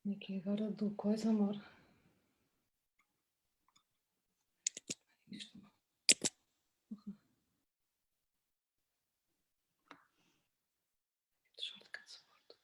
Aqui agora do coisa, amor. Isto. Shortcut support.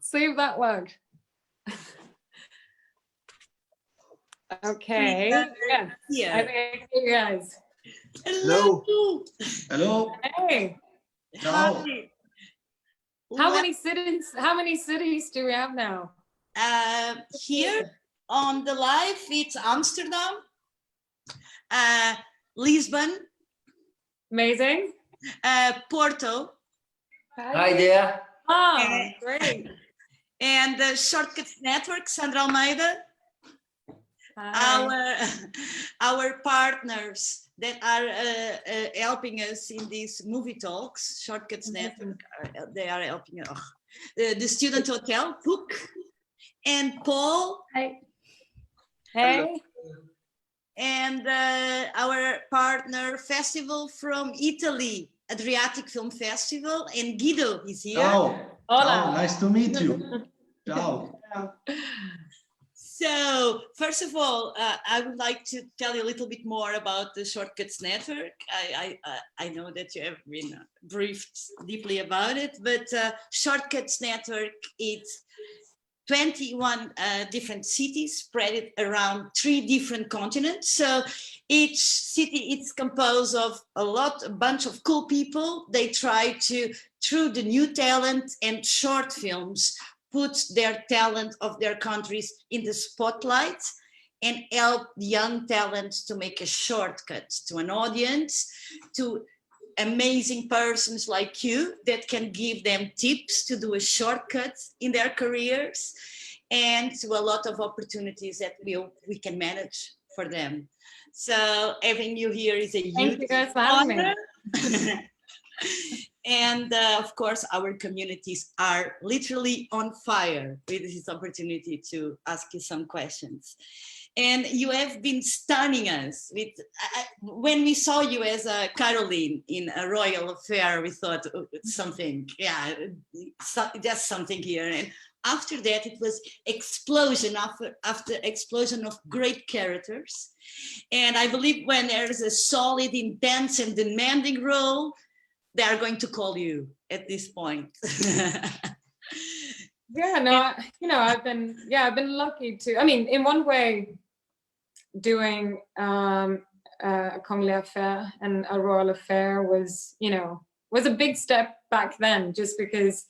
Save that one. Okay. Yeah. Here. I think you guys. Hello. Hello. Hey. Ciao. Hi. How many cities do we have now? Here on the live, it's Amsterdam, Lisbon, Amazing. Porto, Hi there. Oh, great. and the Shortcuts Network, Sandra Almeida. Hi. Our partners that are helping us in these movie talks, Shortcuts Network, they are helping us. The Student Hotel, Hook, and Paul. Hey. Hey. And our partner festival from Italy, Adriatic Film Festival, and Guido is here. Ciao. Hola. Ciao. Nice to meet you. Ciao. So, first of all, I would like to tell you a little bit more about the Shortcuts Network. I know that you have been briefed deeply about it, but Shortcuts Network, it's 21 different cities spread around 3 different continents. So each city is composed of a bunch of cool people. They try to, through the new talent and short films, put their talent of their countries in the spotlight and help young talents to make a shortcut to an audience, to amazing persons like you that can give them tips to do a shortcut in their careers, and to a lot of opportunities that we can manage for them. So having you here is a Thank huge you guys for having me. honor. And of course, our communities are literally on fire with this opportunity to ask you some questions. And you have been stunning us with, when we saw you as a Caroline in a royal affair, we thought oh, something, yeah, there's something here. And after that, it was explosion after explosion of great characters. And I believe when there's a solid, intense and demanding role, they are going to call you at this point. Yeah, no, you know, I've been lucky to, I mean, in one way, doing a Conglais affair and a royal affair was, you know, was a big step back then, just because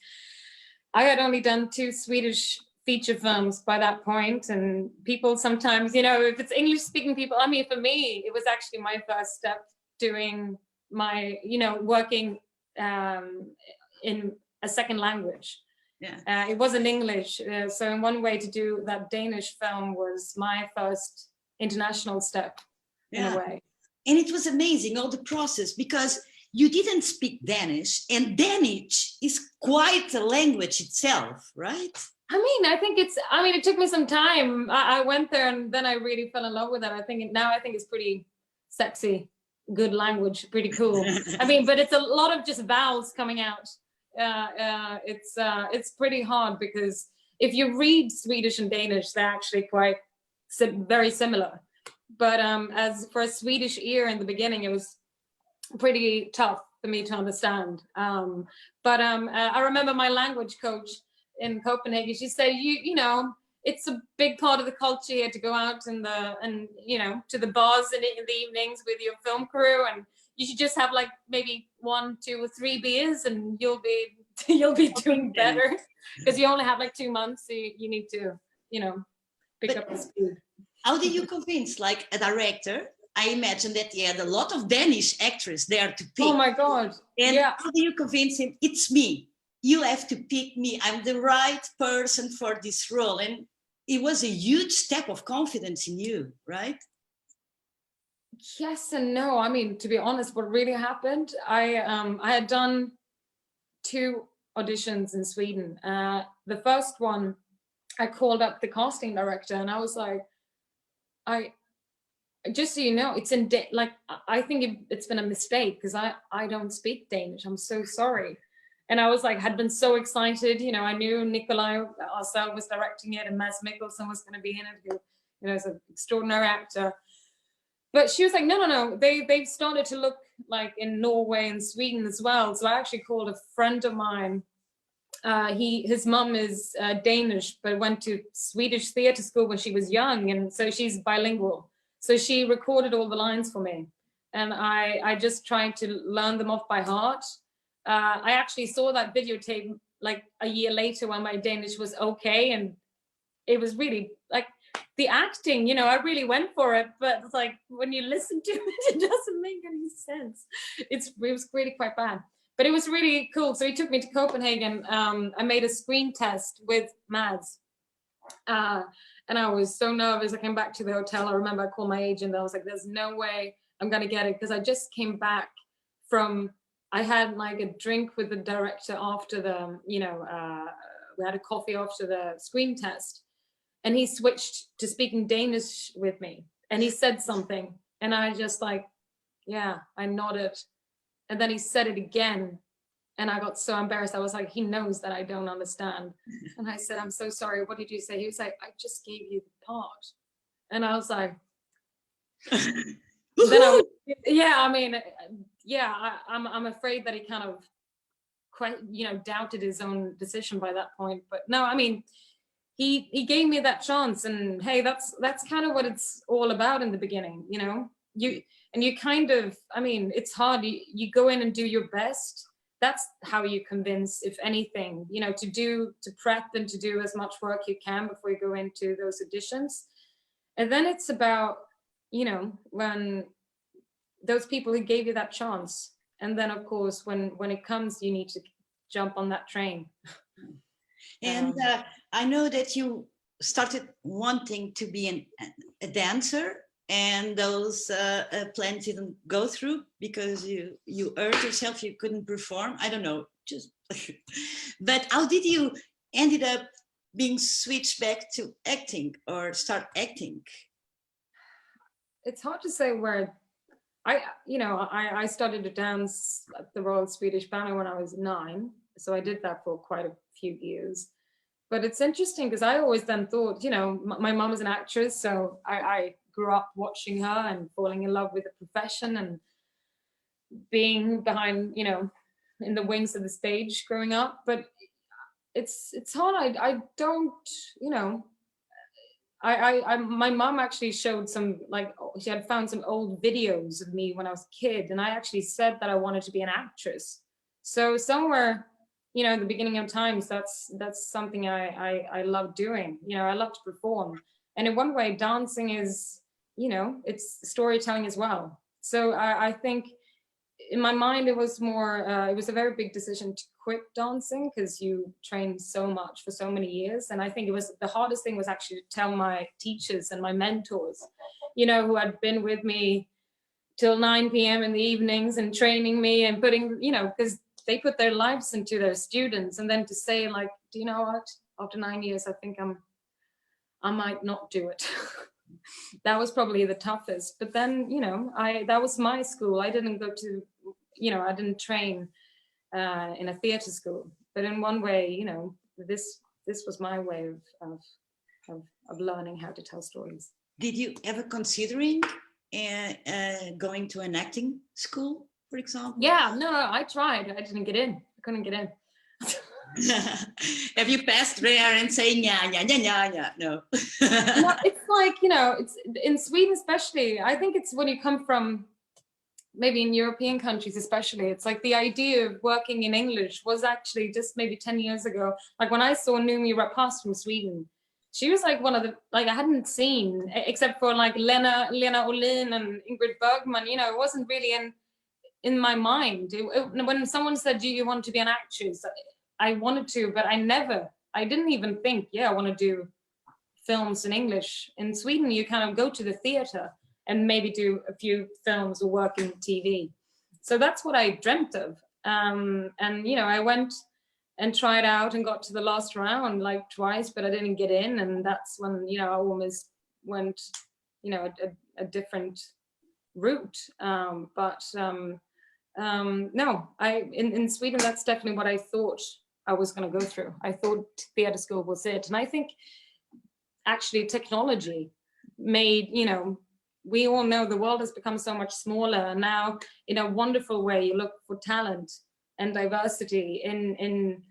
I had only done 2 Swedish feature films by that point, and people sometimes, you know, if it's English speaking people, I mean, for me, it was actually my first step doing my, you know, working in a second language. Yeah. It wasn't English. So in one way to do that Danish film was my first international step in a way. And it was amazing, all the process, because you didn't speak Danish, and Danish is quite a language itself, right? I mean, I think it's, I mean, it took me some time. I went there and then I really fell in love with it. I think it's pretty sexy, good language, pretty cool. I mean, but it's a lot of just vowels coming out. It's pretty hard, because if you read Swedish and Danish, they're actually quite very similar. But as for a Swedish ear in the beginning, it was pretty tough for me to understand. I remember my language coach in Copenhagen, she said, you know, it's a big part of the culture here to go out and you know, to the bars in the evenings with your film crew, and you should just have like maybe 1, 2 or 3 beers and you'll be doing better, because you only have like 2 months, so you need to, you know, pick up the speed. How did you convince, like, a director? I imagine that you had a lot of Danish actors there to pick. Oh my God. And yeah. how do you convince him? It's me. You have to pick me. I'm the right person for this role. And it was a huge step of confidence in you, right? Yes and no. I mean, to be honest, what really happened, I had done 2 auditions in Sweden. The first one, I called up the casting director and I was like, just so you know, it's in like, I think it's been a mistake, because I don't speak Danish. I'm so sorry. And I was like, had been so excited, you know, I knew Nikolai Arcel was directing it and Mads Mikkelsen was going to be in it, who, you know, is an extraordinary actor. But she was like, no, they've started to look like in Norway and Sweden as well. So I actually called a friend of mine. His mom is Danish, but went to Swedish theater school when she was young, and so she's bilingual. So she recorded all the lines for me, and I just tried to learn them off by heart. I actually saw that videotape like a year later when my Danish was okay, and it was really like the acting, you know, I really went for it, but it's like when you listen to it, it doesn't make any sense. It was really quite bad. But it was really cool. So he took me to Copenhagen. I made a screen test with Mads. And I was so nervous. I came back to the hotel. I remember I called my agent. I was like, there's no way I'm going to get it. Because I just came back from, I had like a drink with the director after the, you know, we had a coffee after the screen test. And he switched to speaking Danish with me. And he said something. And I just like, yeah, I nodded. And then he said it again. And I got so embarrassed. I was like, he knows that I don't understand. And I said, I'm so sorry. What did you say? He was like, I just gave you the part. And I was like, I'm afraid that he kind of, you know, doubted his own decision by that point. But no, I mean, he gave me that chance, and hey, that's kind of what it's all about in the beginning, you know. You kind of, I mean, it's hard. You go in and do your best. That's how you convince, if anything, you know, to prep and to do as much work you can before you go into those auditions. And then it's about, you know, when those people who gave you that chance. And then, of course, when it comes, you need to jump on that train. And I know that you started wanting to be a dancer and those plans didn't go through because you hurt yourself, you couldn't perform? I don't know, just but how did you ended up being switched back to acting or start acting? It's hard to say where I started to dance at the Royal Swedish Ballet when I was 9, so I did that for quite a few years. But it's interesting because I always then thought, my mom was an actress, so I grew up watching her and falling in love with the profession and being behind, in the wings of the stage growing up. But it's hard. I don't, my mom actually showed some, she had found some old videos of me when I was a kid, and I actually said that I wanted to be an actress. So somewhere, in the beginning of times, that's something I love doing. I love to perform, and in one way, dancing is, it's storytelling as well. So I think in my mind, it was more, it was a very big decision to quit dancing because you trained so much for so many years. And I think it was the hardest thing was actually to tell my teachers and my mentors, who had been with me till 9 p.m. in the evenings and training me and putting, because they put their lives into their students. And then to say, like, do you know what? After 9 years, I think I might not do it. That was probably the toughest. But then, that was my school. I didn't go to, I didn't train in a theater school. But in one way, this was my way of learning how to tell stories. Did you ever considering going to an acting school, for example? Yeah, no, I tried. I didn't get in. I couldn't get in. Have you passed there and saying yeah? No. No, it's like, it's in Sweden especially. I think it's when you come from, maybe in European countries especially, it's like the idea of working in English was actually just maybe 10 years ago. Like when I saw Noomi Rapace from Sweden, she was like one of the, I hadn't seen, except for like Lena Olin and Ingrid Bergman, it wasn't really in my mind. When someone said, do you want to be an actress? I wanted to, but I didn't even think, I want to do films in English. In Sweden, you kind of go to the theater and maybe do a few films or work in TV. So that's what I dreamt of. And, I went and tried out and got to the last round like twice, but I didn't get in. And that's when, I almost went, a different route. No, in Sweden, that's definitely what I thought I was going to go through. I thought theater school was it. And I think actually technology made, we all know the world has become so much smaller. And now, in a wonderful way, you look for talent and diversity in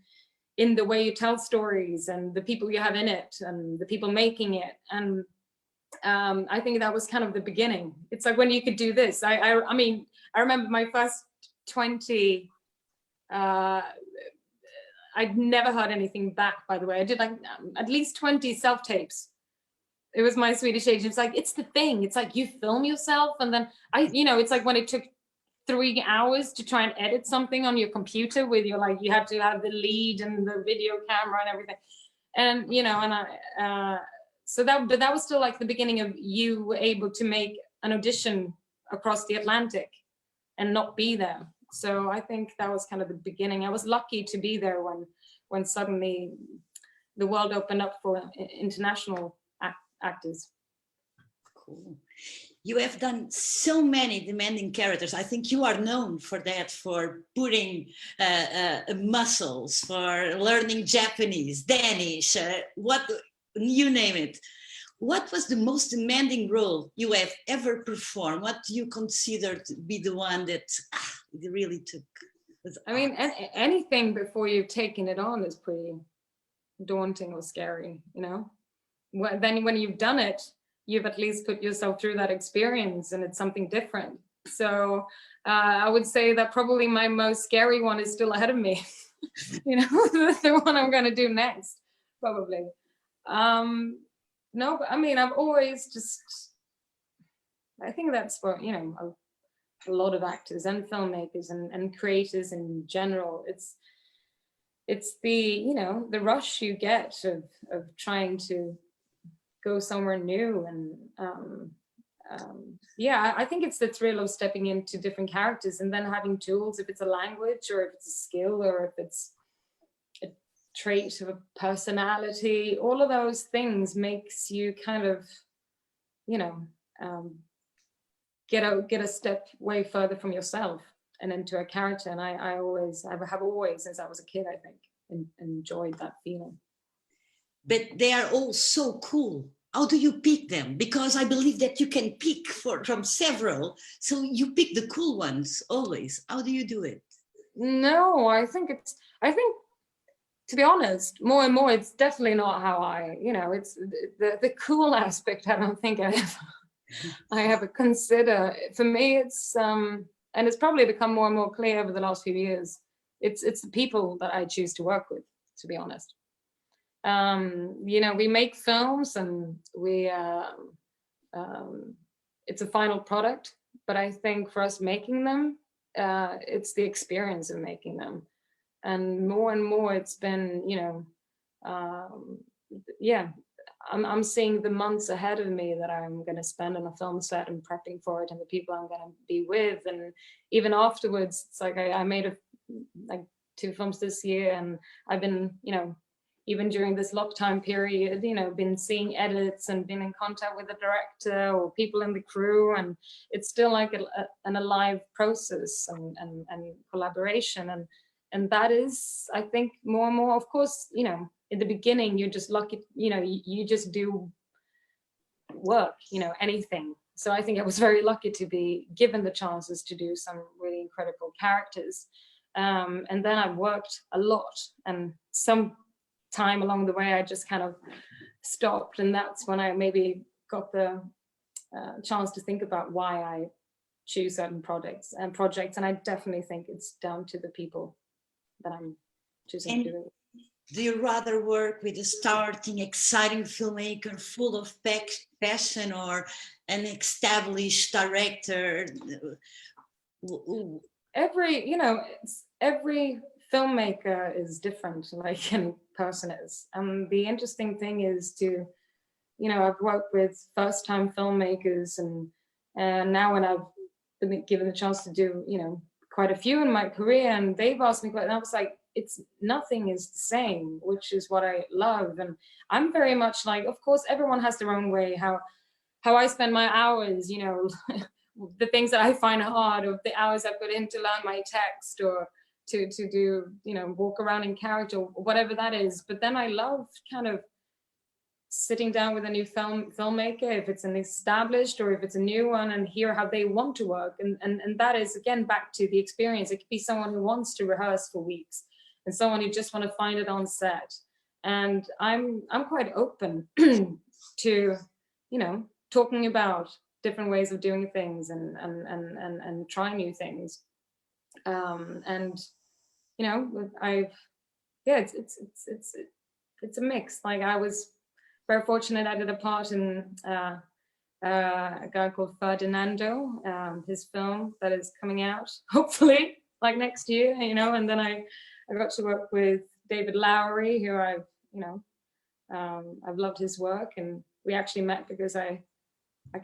the way you tell stories and the people you have in it and the people making it. And I think that was kind of the beginning. It's like when you could do this. I mean, I remember my first 20, I'd never heard anything back, by the way. I did like at least 20 self-tapes. It was my Swedish agent. It's like, it's the thing. It's like you film yourself and then it's like when it took 3 hours to try and edit something on your computer with your, like, you had to have the lead and the video camera and everything. And, but that was still like the beginning of you were able to make an audition across the Atlantic and not be there. So I think that was kind of the beginning. I was lucky to be there when suddenly the world opened up for international actors. Cool. You have done so many demanding characters. I think you are known for that, for putting muscles, for learning Japanese, Danish, what you name it. What was the most demanding role you have ever performed? What do you consider to be the one that it really took? I mean, anything before you've taken it on is pretty daunting or scary, Then when you've done it, you've at least put yourself through that experience and it's something different. So I would say that probably my most scary one is still ahead of me. The one I'm going to do next, probably. No, but I mean, I've always I think that's what, a lot of actors and filmmakers and creators in general, it's the, the rush you get of trying to go somewhere new. And yeah, I think it's the thrill of stepping into different characters and then having tools, if it's a language or if it's a skill or if it's a trait of a personality, all of those things makes you kind of, you know, get a step way further from yourself and into a character. And I have always, since I was a kid, I think, enjoyed that feeling. But they are all so cool. How do you pick them? Because I believe that you can pick from several. So you pick the cool ones always. How do you do it? No, I think, to be honest, more and more, it's definitely not how I, you know, it's the cool aspect. I don't think I ever consider. For me, it's, and it's probably become more and more clear over the last few years. It's the people that I choose to work with, to be honest. You know, we make films and it's a final product, but I think for us making them, it's the experience of making them. And more it's been, you know, yeah, I'm seeing the months ahead of me that I'm going to spend on a film set and prepping for it, and the people I'm going to be with. And even afterwards, it's like I made like 2 films this year, and I've been, you know, even during this lockdown period, you know, been seeing edits and been in contact with the director or people in the crew, and it's still like an alive process and collaboration, and that is, I think, more and more. Of course, you know, in the beginning, you're just lucky, you know, you just do work, you know, anything. So I think I was very lucky to be given the chances to do some really incredible characters, and then I worked a lot, and some time along the way I just kind of stopped, and that's when I maybe got the chance to think about why I choose certain projects, and I definitely think it's down to the people that I'm choosing to do. Do you rather work with a starting, exciting filmmaker full of passion, or an established director? Every, you know, every filmmaker is different, like any person is. And the interesting thing is to, you know, I've worked with first-time filmmakers, and now when I've been given the chance to do, you know, quite a few in my career, and they've asked me, and I was like, it's nothing is the same, which is what I love. And I'm very much like, of course, everyone has their own way, how I spend my hours, you know, the things that I find hard, or the hours I put in to learn my text, or to do, you know, walk around in character, or whatever that is. But then I love kind of sitting down with a new filmmaker, if it's an established or if it's a new one, and hear how they want to work. And that is, again, back to the experience. It could be someone who wants to rehearse for weeks, and someone who just want to find it on set. And I'm quite open to, you know, talking about different ways of doing things and trying new things. And you know, it's a mix. Like, I was very fortunate. I did a part in a guy called Ferdinando, his film that is coming out hopefully like next year, you know. And then I got to work with David Lowery, who I've, you know, I've loved his work, and we actually met because I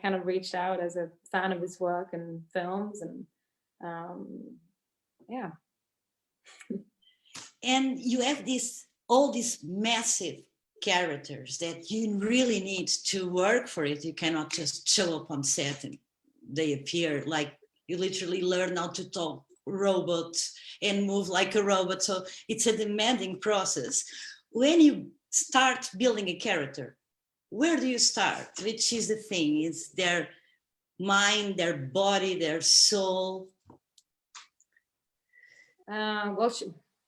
kind of reached out as a fan of his work and films, and yeah. And you have all these massive characters that you really need to work for it. You cannot just show up on set and they appear. Like, you literally learn how to talk robot and move like a robot. So it's a demanding process. When you start building a character, where do you start? Which is the thing? Is their mind, their body, their soul? Well,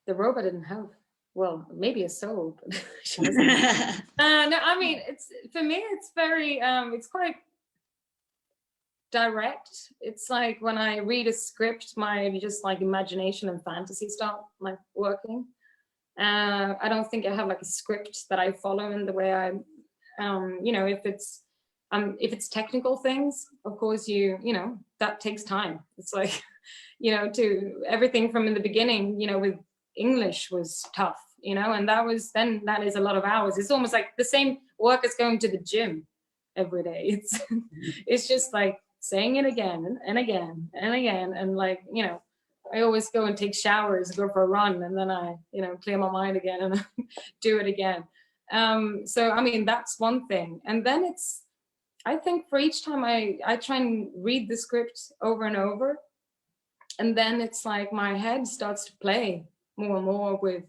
the robot didn't have, well, maybe a soul, but she doesn't. No, I mean, it's, for me, it's very, it's quite direct. It's like when I read a script, my just like imagination and fantasy start like working. I don't think I have like a script that I follow in the way I, you know, if it's technical things, of course, you know, that takes time. It's like, you know, to everything from in the beginning, you know, with English was tough, you know, and that is a lot of hours. It's almost like the same work as going to the gym. every day. It's just like saying it again and again and again. And like, you know, I always go and take showers, go for a run, and then I, you know, clear my mind again and do it again. So, I mean, that's one thing. And then it's, I think for each time I try and read the script over and over. And then it's like my head starts to play more and more with,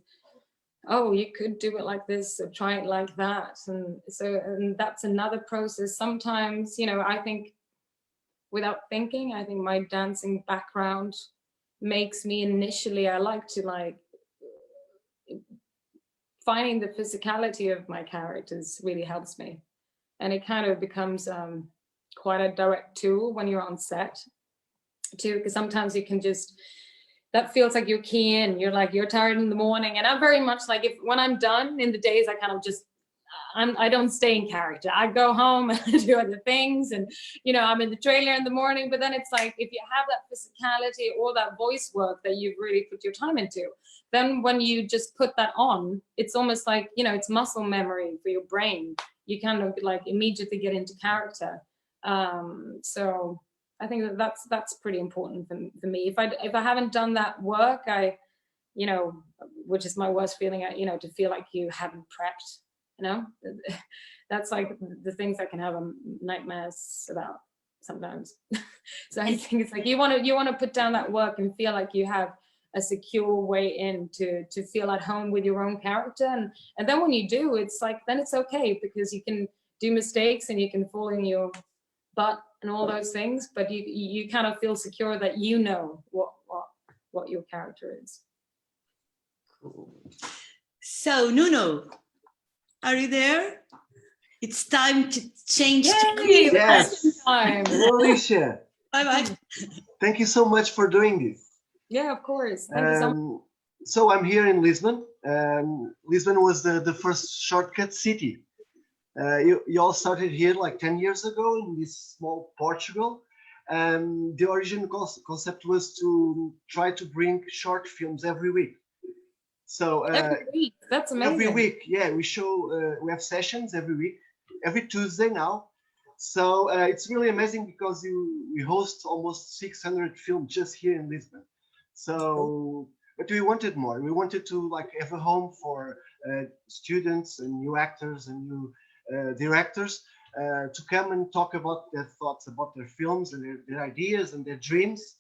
oh, you could do it like this or try it like that. And so, and that's another process. Sometimes, you know, I think without thinking, I think my dancing background makes me initially, I like to like finding the physicality of my characters really helps me. And it kind of becomes quite a direct tool when you're on set too, because sometimes you can just, that feels like you're key in, you're like, you're tired in the morning. And I'm very much like, if when I'm done in the days, I kind of just, I don't stay in character. I go home and I do other things, and you know, I'm in the trailer in the morning. But then it's like, if you have that physicality or that voice work that you've really put your time into, then when you just put that on, it's almost like, you know, it's muscle memory for your brain. You kind of like immediately get into character. So I think that that's pretty important for me. If I haven't done that work, you know, which is my worst feeling, you know, to feel like you haven't prepped. You know, that's like the things I can have nightmares about sometimes. So I think it's like you want to put down that work and feel like you have a secure way in to feel at home with your own character, and then when you do, it's like then it's okay, because you can do mistakes and you can fall in your butt and all those things, but you kind of feel secure that you know what your character is. Cool. So Nuno, are you there? It's time to change. Yay, to yes. time. Hello, Alicia. Bye-bye. Thank you so much for doing this. Yeah, of course. Thank you so much. So I'm here in Lisbon. Lisbon was the first shortcut city. You all started here like 10 years ago in this small Portugal. The original concept was to try to bring short films every week. So Every week, that's amazing. every week, yeah, we show, we have sessions every week, every Tuesday now. So it's really amazing because we host almost 600 films just here in Lisbon. So, but we wanted more. We wanted to like have a home for students and new actors and new directors to come and talk about their thoughts about their films and their ideas and their dreams.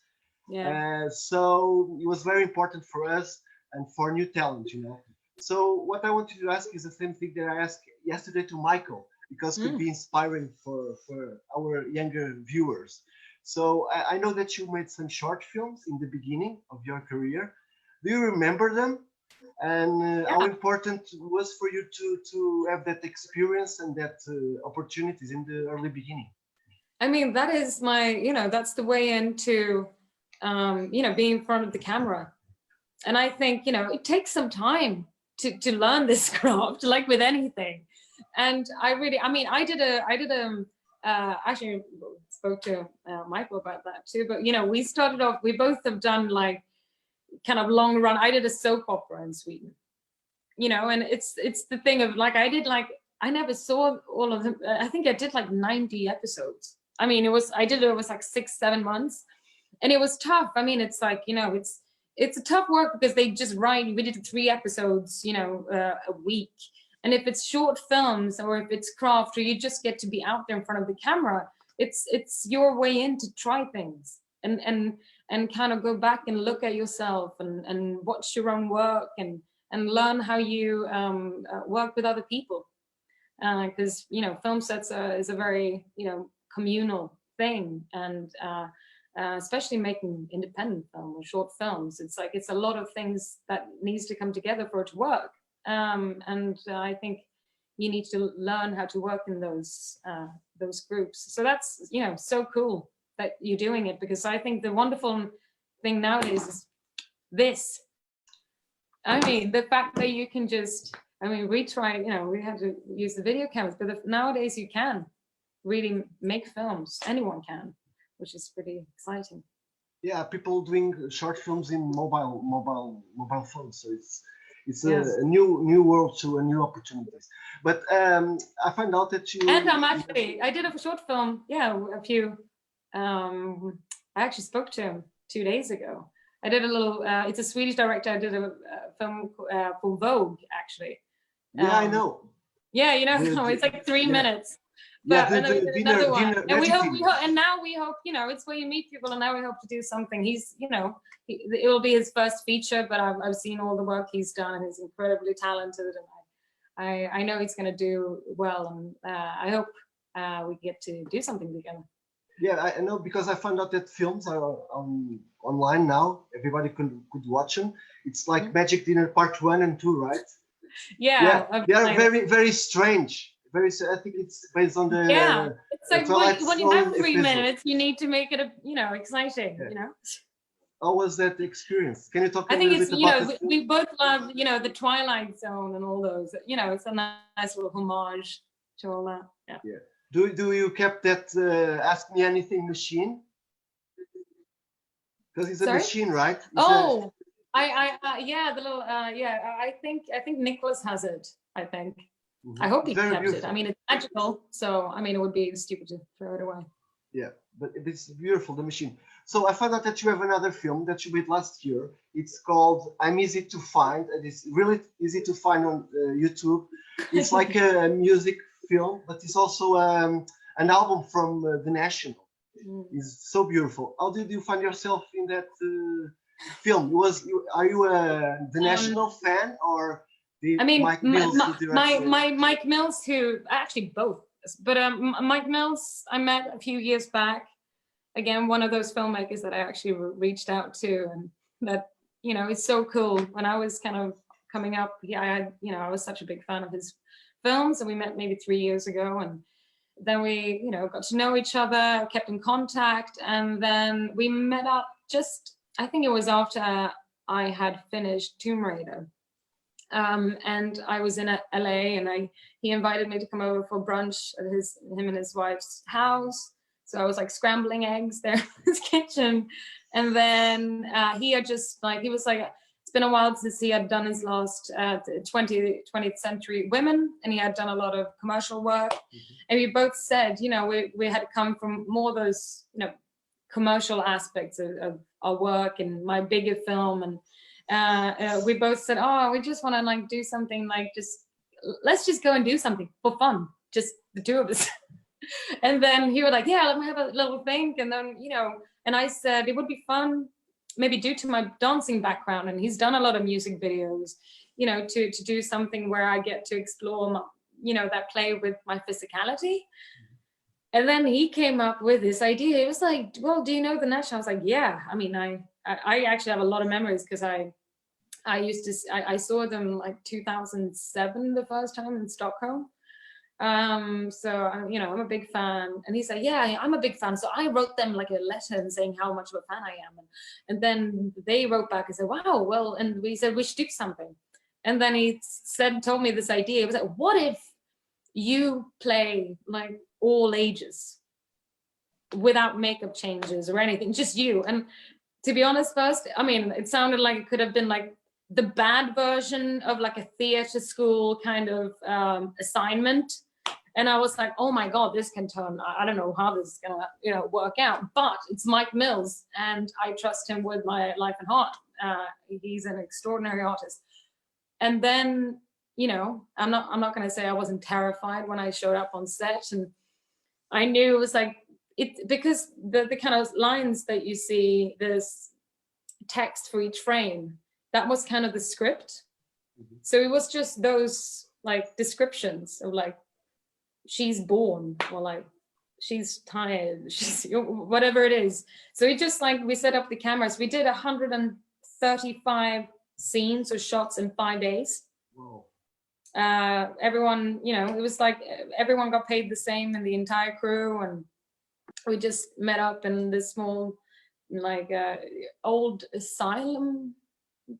Yeah. So it was very important for us and for new talent, you know. So what I wanted to ask is the same thing that I asked yesterday to Michael, because it could be inspiring for our younger viewers. So I know that you made some short films in the beginning of your career. Do you remember them? And how important was for you to have that experience and that opportunities in the early beginning? I mean, that is my, you know, that's the way into, you know, being in front of the camera. And I think, you know, it takes some time to learn this craft, like with anything. And I really, I mean, I did actually spoke to Michael about that too, but, you know, we started off, we both have done like kind of long run. I did a soap opera in Sweden, you know, and it's the thing of like, I never saw all of them. I think I did like 90 episodes. I mean, it was like 6-7 months, and it was tough. I mean, it's like, you know, it's a tough work because they just write, we did 3 episodes, you know, a week. And if it's short films or if it's craft, or you just get to be out there in front of the camera, it's your way in to try things and kind of go back and look at yourself and watch your own work and learn how you work with other people. Because, you know, film sets is a very, you know, communal thing. And especially making independent film or short films, it's like, it's a lot of things that needs to come together for it to work. And I think you need to learn how to work in those groups. So that's, you know, so cool that you're doing it, because I think the wonderful thing nowadays is this. I mean, the fact that you can just, I mean, we try, you know, we had to use the video cameras, but nowadays you can really make films. Anyone can, which is pretty exciting. Yeah, people doing short films in mobile phones. So It's Yes. a new world to a new opportunities. But I found out that you. And I did a short film. Yeah, a few. I actually spoke to him 2 days ago. I did a little. It's a Swedish director. I did a film for Vogue, actually. Yeah, I know. Yeah, you know, The- it's like 3 yeah. minutes. Yeah, But and then we did another one. And we magic hope, dinner. and now we hope, you know, it's where you meet people, and now we hope to do something. He's, you know, it will be his first feature, but I've seen all the work he's done, and he's incredibly talented, and I know he's going to do well, and I hope we get to do something together. Yeah, I know, because I found out that films are online now. Everybody could watch them. It's like Magic Dinner Part 1 and 2, right? Yeah, they are very strange. I think it's based on the. Yeah, it's like when you have 3 episode. minutes, you need to make it exciting. Yeah. You know. How was that experience? Can you talk a I think little it's, bit you about know, this film? we both love, you know, the Twilight Zone and all those, you know, it's a nice little homage to all that. Yeah. Yeah. Do you kept that Ask Me Anything machine? Because it's a Sorry? machine, right? Yeah, the little, I think Nicholas has it, I think. I hope he Very kept beautiful. it. I mean, it's magical, so, I mean, it would be stupid to throw it away. Yeah, but it's beautiful, the machine. So I found out that you have another film that you made last year. It's called I'm Easy to Find, and it's really easy to find on YouTube. It's like a music film, but it's also an album from The National. It's so beautiful. How did you find yourself in that film? Are you The National fan, or I mean, Mike Mills, the director? Mike Mills, who actually both, but Mike Mills, I met a few years back. Again, one of those filmmakers that I actually reached out to, and that, you know, it's so cool. When I was kind of coming up, I was such a big fan of his films, and we met maybe 3 years ago, and then we, you know, got to know each other, kept in contact, and then we met up I think it was after I had finished Tomb Raider. And I was in LA, and he invited me to come over for brunch at him and his wife's house. So I was like scrambling eggs there in his kitchen. And then he had he was like, it's been a while since he had done his last 20th Century Women, and he had done a lot of commercial work. And we both said, you know, we had come from more those, you know, commercial aspects of our work and my bigger film. And we both said, oh, we just want to like do something, like let's just go and do something for fun, just the two of us. And then he was like, yeah, let me have a little think. And then, you know, and I said it would be fun, maybe due to my dancing background, and he's done a lot of music videos, you know, to do something where I get to explore you know, that play with my physicality. And then he came up with this idea. It was like, well, do you know The National? I was like, yeah. I mean, I actually have a lot of memories, because I saw them like 2007 the first time in Stockholm. So you know, I'm a big fan. And he said, yeah, I'm a big fan. So I wrote them like a letter and saying how much of a fan I am. And then they wrote back and said, wow, well, and we said we should do something. And then he told me this idea. It was like, what if you play like all ages without makeup changes or anything, just you? And to be honest, first, I mean, it sounded like it could have been like the bad version of like a theater school kind of assignment. And I was like, oh my God, this can turn, I don't know how this is gonna, you know, work out, but it's Mike Mills, and I trust him with my life and heart. He's an extraordinary artist. And then, you know, I'm not gonna say I wasn't terrified when I showed up on set, and I knew it was like, because the kind of lines that you see, there's text for each frame, that was kind of the script. So it was just those like descriptions of like, she's born, or like, she's tired, she's whatever it is. So it just like, we set up the cameras. We did 135 scenes or shots in 5 days. Whoa. Everyone, you know, it was like everyone got paid the same in the entire crew, and we just met up in this small, like old asylum,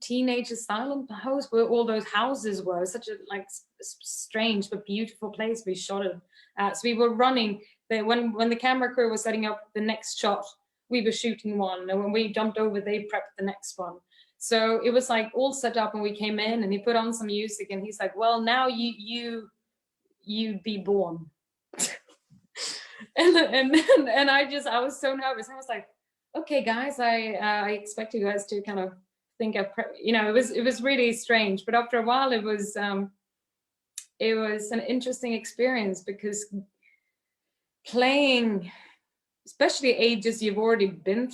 teenage asylum house, where all those houses were. Such a like strange but beautiful place we shot it at. So we were running when the camera crew was setting up the next shot, we were shooting one, and when we jumped over, they prepped the next one. So it was like all set up, and we came in, and he put on some music, and he's like, well, now you be born. and I was so nervous. I was like, okay, guys, I expect you guys to kind of think of, you know, it was really strange. But after a while, it was an interesting experience, because playing, especially ages you've already been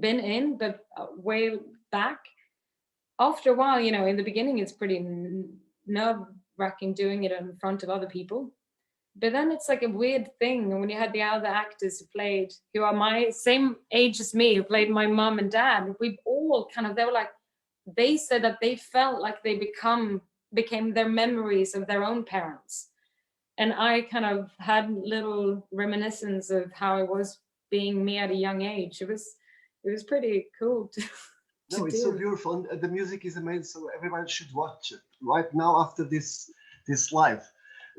in, but way back, after a while, you know, in the beginning, it's pretty nerve-wracking doing it in front of other people. But then it's like a weird thing. And when you had the other actors who are my same age as me, who played my mom and dad, we all kind of, they said that they felt like they became their memories of their own parents. And I kind of had little reminiscence of how it was being me at a young age. It was pretty cool to No, it's so beautiful, and the music is amazing. So everyone should watch it right now after this live.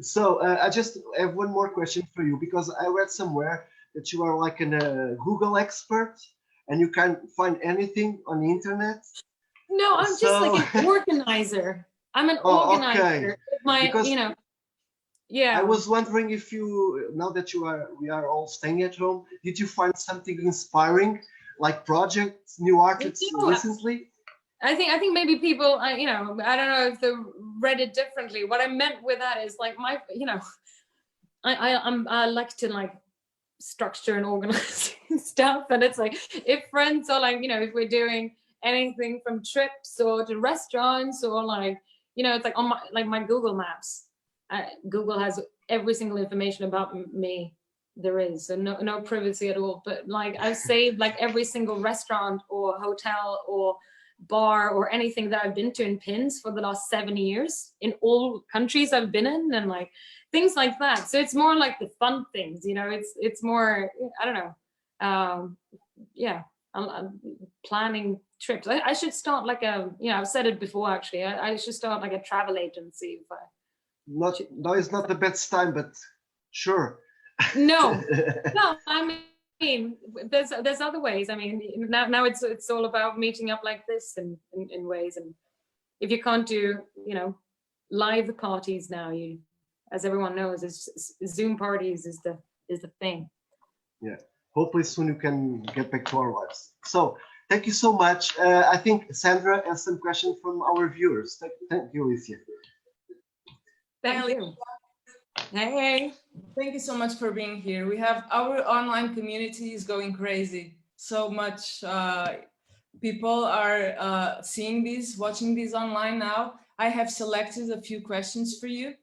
So I just have one more question for you, because I read somewhere that you are like a Google expert, and you can find anything on the internet. No, I'm just like an organizer. I'm an organizer. Okay. Because you know, yeah. I was wondering if now that we are all staying at home, did you find something inspiring, like projects, new artists recently? I think maybe people, you know, I don't know if they read it differently. What I meant with that is like you know, I like to like structure and organize stuff, and it's like if friends are like, you know, if we're doing anything from trips or to restaurants, or like, you know, it's like on my Google Maps. Google has every single information about me there is, so no privacy at all. But like I've saved like every single restaurant or hotel or bar or anything that I've been to in pins for the last 7 years in all countries I've been in, and like things like that. So it's more like the fun things, you know. It's more, I don't know. Yeah, I'm planning trips. I should start like you know, I've said it before actually. I should start like a travel agency. No, it's not the best time, but sure. No, I mean, there's other ways. I mean, now it's all about meeting up like this in ways. And if you can't do, you know, live parties now, as everyone knows, Zoom parties is the thing. Yeah, hopefully soon you can get back to our lives. So thank you so much. I think Sandra has some questions from our viewers. Thank you, Alicia. Thank you. Hey. Thank you so much for being here. We have our online community is going crazy. So much people are seeing this, watching this online now. I have selected a few questions for you.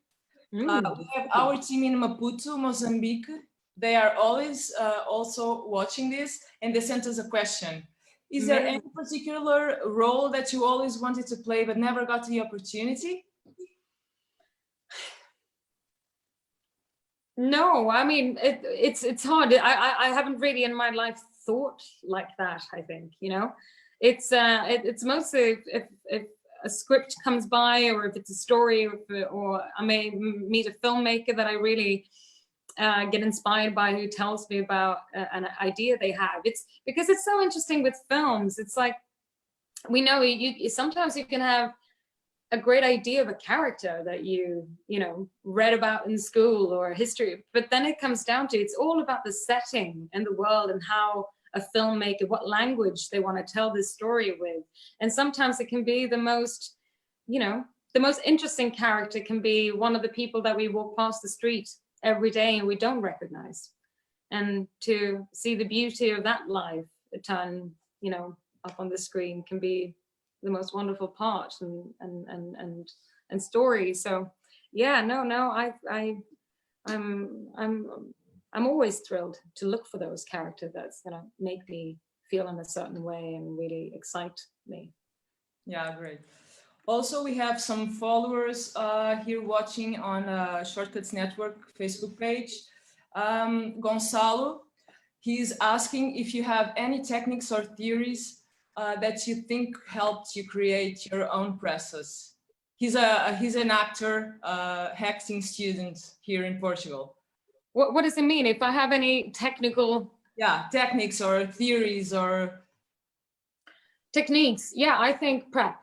We have our team in Maputo, Mozambique. They are always also watching this, and they sent us a question. Is there any particular role that you always wanted to play but never got the opportunity? No, I mean, it's hard. I haven't really in my life thought like that. I think, you know, it's mostly if a script comes by, or if it's a story, or I may meet a filmmaker that I really get inspired by, who tells me about an idea they have. It's because it's so interesting with films. It's like, we know sometimes you can have a great idea of a character that you know, read about in school or history, but then it comes down to, it's all about the setting and the world, and how a filmmaker, what language they want to tell this story with. And sometimes it can be the most, you know, the most interesting character can be one of the people that we walk past the street every day and we don't recognize. And to see the beauty of that life turn, you know, up on the screen can be the most wonderful part and story. So yeah, I'm always thrilled to look for those characters that's gonna make me feel in a certain way and really excite me. Yeah, great. Also, we have some followers here watching on Shortcuts Network Facebook page. Gonzalo, he's asking if you have any techniques or theories that you think helped you create your own process. He's an actor, acting student here in Portugal. What does it mean? If I have any technical? Yeah, techniques or theories or. Techniques, yeah, I think prep.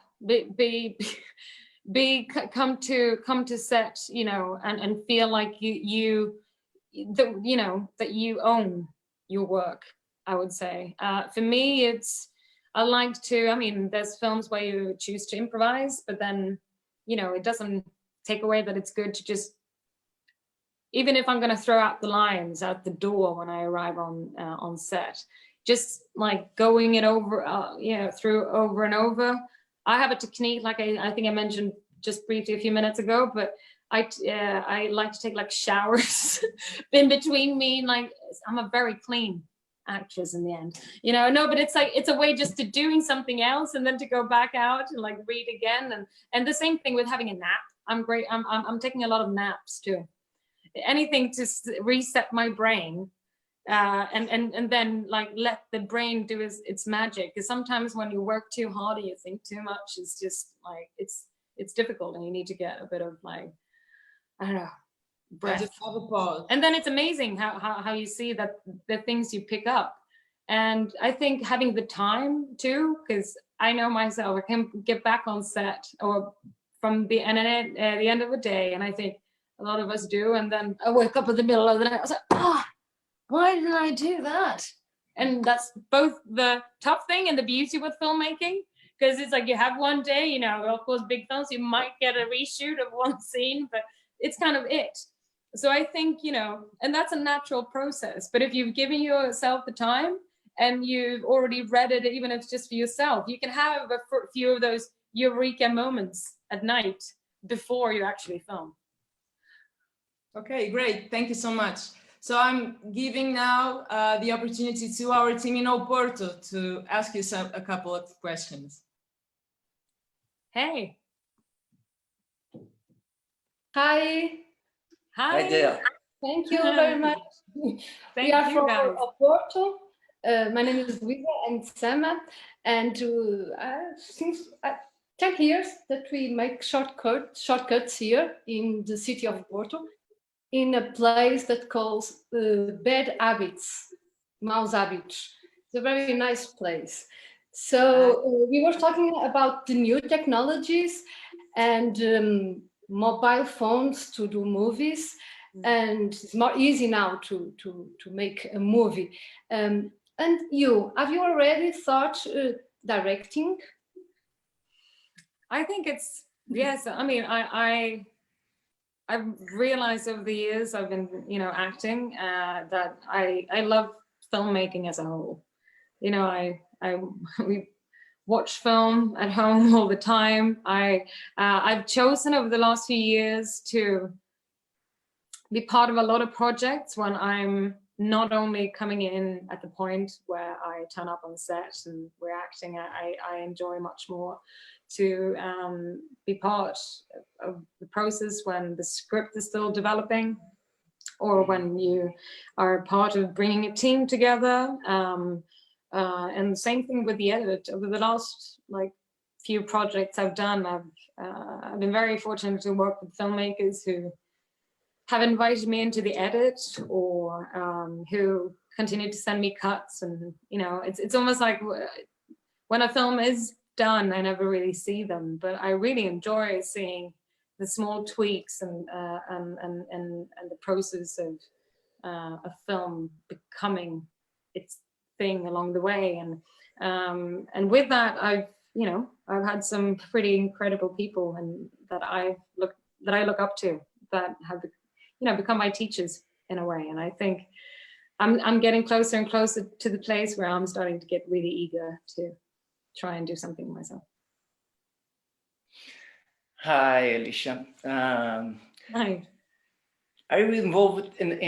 Come to set, you know, and feel like that you own your work. I would say, for me, I like to. I mean, there's films where you choose to improvise, but then, you know, it doesn't take away that it's good to just, even if I'm going to throw out the lines out the door when I arrive on set, just like going it over, through over and over. I have a technique, like I think I mentioned just briefly a few minutes ago, but I like to take like showers in between me. Like, I'm a very clean actress in the end, you know. No, but it's like, it's a way just to doing something else and then to go back out and like read again. And the same thing with having a nap. I'm taking a lot of naps too. Anything to reset my brain, and then like let the brain do its magic. Because sometimes when you work too hard and you think too much, it's just like it's difficult, and you need to get a bit of like, I don't know, breath. Just have a pause. And then it's amazing how you see that the things you pick up. And I think having the time too, because I know myself, I can get back on set or from the end of the day, and I think a lot of us do, and then I wake up in the middle of the night, I was like, why didn't I do that? And that's both the tough thing and the beauty with filmmaking, because it's like you have one day, you know, of course, big films, you might get a reshoot of one scene, but it's kind of it. So I think, you know, and that's a natural process. But if you've given yourself the time and you've already read it, even if it's just for yourself, you can have a few of those eureka moments at night before you actually film. Okay, great. Thank you so much. So I'm giving now the opportunity to our team in Oporto to ask you a couple of questions. Hey. Hi. Hi. Hi there. Thank you very much. Thank we are you, from guys. Oporto. My name is Luisa and Sama, and since 10 years that we make shortcuts here in the city of Porto, in a place that calls Bad Habits, Maus Hábitos. It's a very nice place. So we were talking about the new technologies and mobile phones to do movies, and it's more easy now to make a movie. And have you already thought directing? I think it's, yes. I mean, I've realized over the years I've been, you know, acting, that I love filmmaking as a whole. You know, we watch film at home all the time. I've chosen over the last few years to be part of a lot of projects when I'm not only coming in at the point where I turn up on set and we're acting. I enjoy much more to be part of the process when the script is still developing, or when you are part of bringing a team together. And the same thing with the edit. Over the last few projects I've done, I've been very fortunate to work with filmmakers who have invited me into the edit, or who continue to send me cuts. And you know, it's almost like when a film is done, I never really see them, but I really enjoy seeing the small tweaks and the process of a film becoming its thing along the way. And with that, I've had some pretty incredible people and that I look up to, that have become my teachers in a way. And I think I'm getting closer and closer to the place where I'm starting to get really eager to try and do something myself. Hi, Alicia. Hi. Are you involved in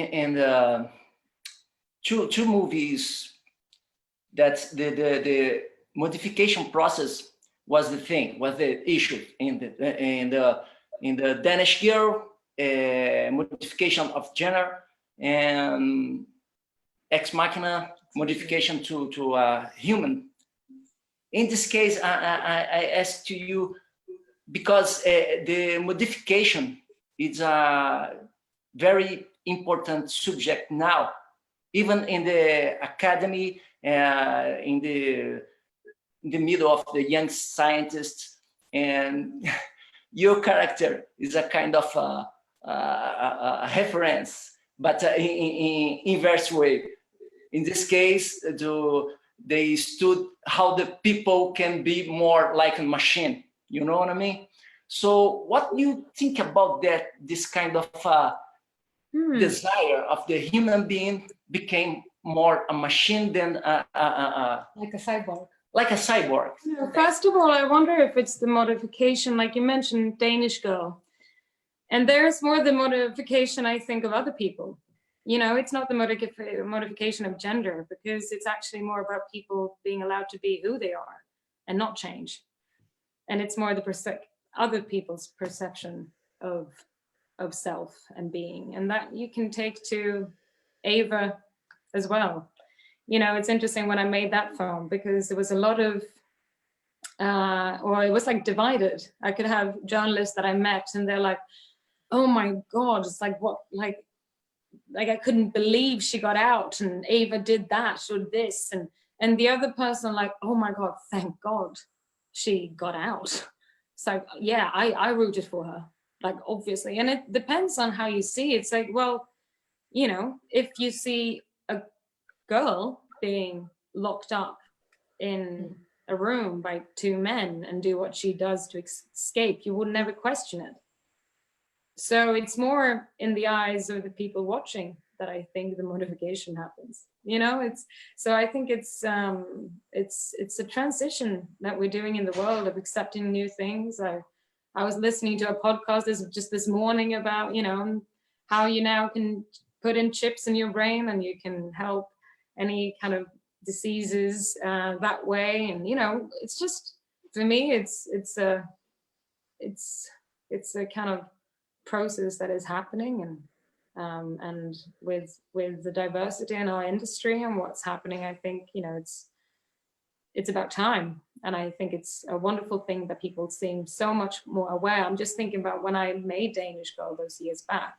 two movies that the modification process was the issue in the Danish Girl, modification of gender, and Ex Machina, modification to a human. In this case, I ask to you, because the modification is a very important subject now, even in the academy, in the in the middle of the young scientists, and your character is a kind of a reference, but in inverse way. In this case, they stood how the people can be more like a machine. You know what I mean? So what do you think about that? This kind of desire of the human being became more a machine than Like a cyborg. like a cyborg. First of all, I wonder if it's the modification, like you mentioned, Danish girl. And there's more the modification, I think, of other people. You know, it's not the modification of gender, because it's actually more about people being allowed to be who they are and not change. And it's more the other people's perception of self and being. And that you can take to Ava as well. You know, it's interesting when I made that film, because there was a lot of, or it was like divided. I could have journalists that I met and they're like, oh my God, it's like, what, like I couldn't believe she got out and Ava did that or this. And the other person like, oh my God, thank God she got out. So yeah, I rooted for her, like obviously. And it depends on how you see it. It's like, well, you know, if you see a girl being locked up in a room by two men and do what she does to escape, you would never question it. So it's more in the eyes of the people watching that I think the modification happens. You know, so I think it's a transition that we're doing in the world of accepting new things. I was listening to a podcast just this morning about, you know, how you now can put in chips in your brain and you can help any kind of diseases that way. And, you know, it's just, for me, it's a kind of process that is happening, and with the diversity in our industry and what's happening, I think, you know, it's about time. And I think it's a wonderful thing that people seem so much more aware. I'm just thinking about when I made Danish Girl those years back,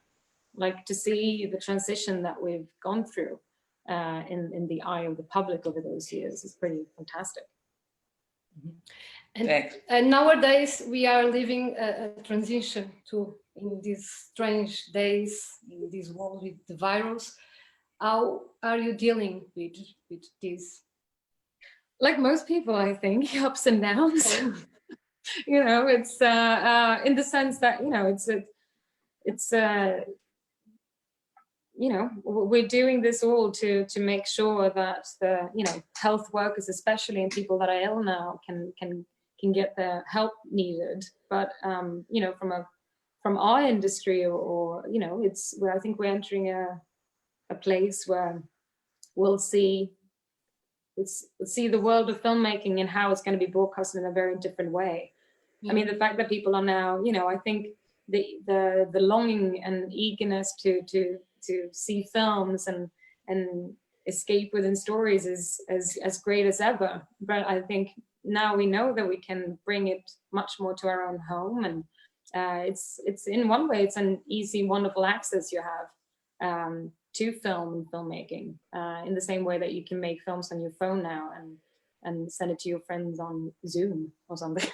like to see the transition that we've gone through in the eye of the public over those years is pretty fantastic. And nowadays we are living a transition too, in these strange days, in this world with the virus. How are you dealing with this? Like most people, I think, ups and downs. You know, it's in the sense that, you know, it's you know, we're doing this all to make sure that the, you know, health workers, especially, and people that are ill now can get the help needed. But you know, from our industry, or you know, it's where I think we're entering a place where we'll see the world of filmmaking and how it's going to be broadcasted in a very different way. I mean, the fact that people are now, you know, I think the longing and eagerness to see films and escape within stories is as great as ever. But I think now we know that we can bring it much more to our own home, and it's in one way it's an easy, wonderful access you have to film and filmmaking, in the same way that you can make films on your phone now and send it to your friends on Zoom or something.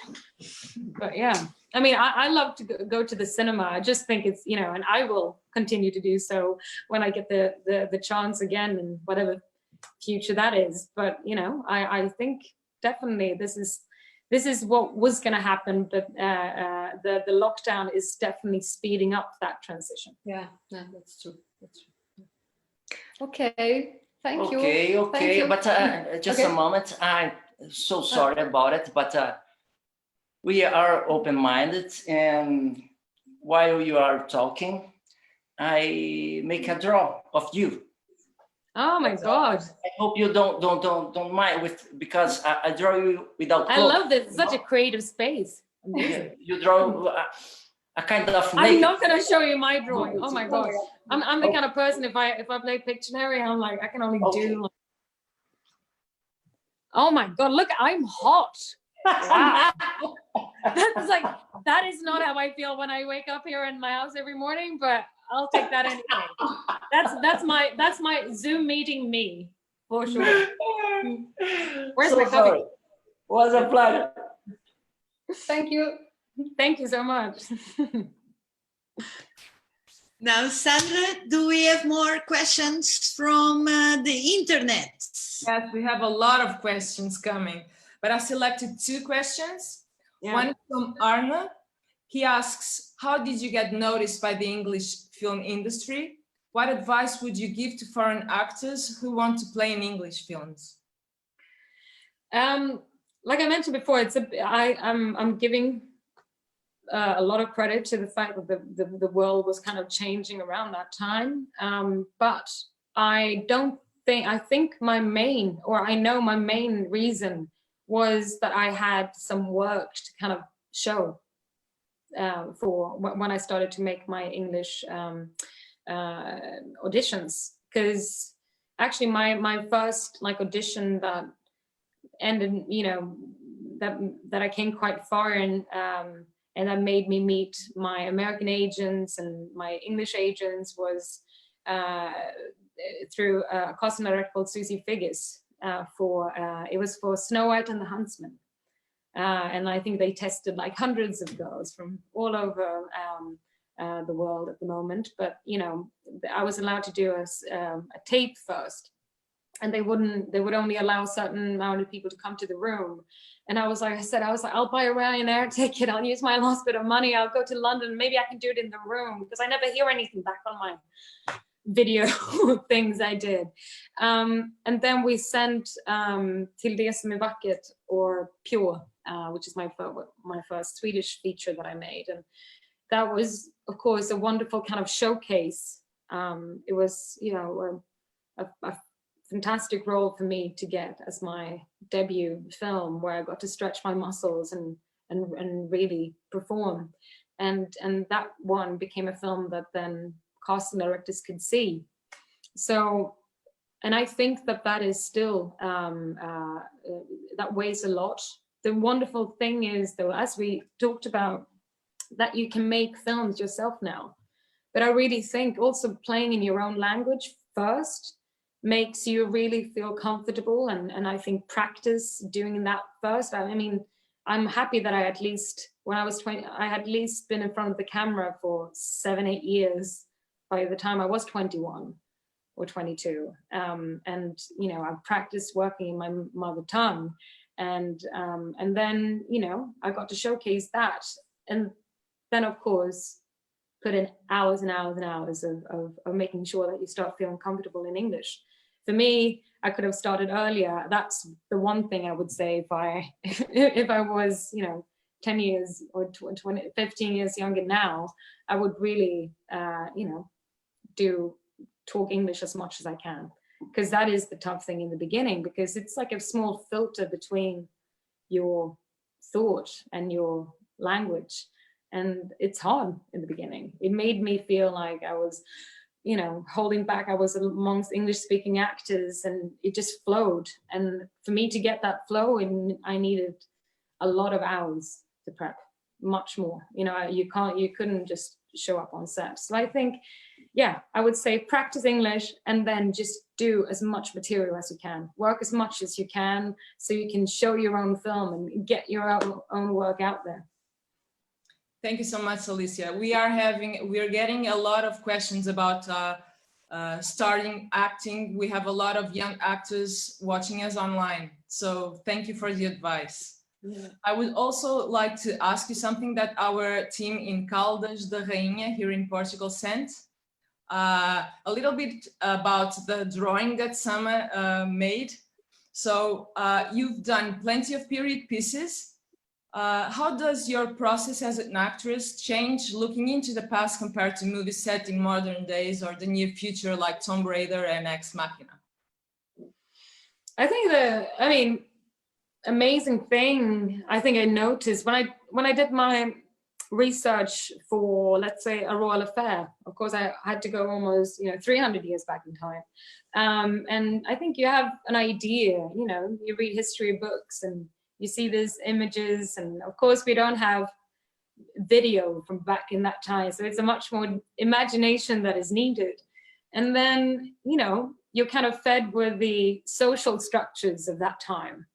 But yeah, I mean, I love to go to the cinema. I just think it's, you know, and I will continue to do so when I get the chance again, in whatever future that is. But you know, I think definitely this is what was going to happen, but the lockdown is definitely speeding up that transition. Yeah, that's true. That's true. Okay, thank you. Okay, Thank you. but just a moment. I'm so sorry about it, but we are open-minded, and while you are talking, I make a draw of you. Oh my God! I hope you don't mind because I draw you without clothes. I love this. It's such a creative space. Amazing. You draw a kind of. I'm not going to show you my drawing. Oh my God! I'm the kind of person, if I play Pictionary, I'm like, I can only do. Like, oh my God! Look, I'm hot. Wow. That's like, that is not how I feel when I wake up here in my house every morning, but I'll take that anyway. That's my Zoom meeting me, for sure. Where's so my coffee? Was a pleasure. Thank you. Thank you so much. Now, Sandra, do we have more questions from the internet? Yes, we have a lot of questions coming, but I selected 2 questions. Yeah. One is from Arne. He asks, how did you get noticed by the English film industry? What advice would you give to foreign actors who want to play in English films? Like I mentioned before, I'm giving a lot of credit to the fact that the world was kind of changing around that time. But I think my main reason was that I had some work to kind of show for when I started to make my English auditions. Because actually my first like audition that ended, you know, that I came quite far in, and that made me meet my American agents and my English agents was through a costume director called Susie Figgis. It was for Snow White and the Huntsman, and I think they tested like hundreds of girls from all over the world at the moment. But you know, I was allowed to do a tape first, and they would only allow a certain amount of people to come to the room. And I was like, I'll buy a Ryanair ticket, I'll use my last bit of money, I'll go to London, maybe I can do it in the room, because I never hear anything back on my video things I did. And then we sent Till det som är vackert, or Pure, which is my first Swedish feature that I made. And that was, of course, a wonderful kind of showcase. It was, you know, a fantastic role for me to get as my debut film, where I got to stretch my muscles and really perform. And that one became a film that then casting directors could see. So, and I think that is still, that weighs a lot. The wonderful thing is, though, as we talked about, that you can make films yourself now. But I really think also playing in your own language first makes you really feel comfortable, and I think practice doing that first. I mean, I'm happy that I at least, when I was 20, I had at least been in front of the camera for 7-8 years by the time I was 21 or 22. And, you know, I've practiced working in my mother tongue, and then, you know, I got to showcase that. And then, of course, put in hours and hours and hours of making sure that you start feeling comfortable in English. For me, I could have started earlier. That's the one thing I would say if I was, you know, 10 years or 20, 15 years younger now, I would really, you know, talk English as much as I can, because that is the tough thing in the beginning, because it's like a small filter between your thought and your language. And it's hard in the beginning. It made me feel like I was, you know, holding back. I was amongst English speaking actors, and it just flowed. And for me to get that flow, I needed a lot of hours to prep, much more. You know, you couldn't just show up on set. So I think, yeah, I would say practice English and then just do as much material as you can. Work as much as you can so you can show your own film and get your own work out there. Thank you so much, Alicia. We are getting a lot of questions about starting acting. We have a lot of young actors watching us online. So thank you for the advice. Yeah. I would also like to ask you something that our team in Caldas da Rainha here in Portugal sent. A little bit about the drawing that Sama made. So you've done plenty of period pieces. How does your process as an actress change looking into the past compared to movies set in modern days or the near future like Tomb Raider and Ex Machina? I think amazing thing I think I noticed when I did my research for, let's say, A Royal Affair. Of course, I had to go almost 300 years back in time, and I think you have an idea. You read history books and you see these images, and of course we don't have video from back in that time, so it's a much more imagination that is needed. And then you're kind of fed with the social structures of that time,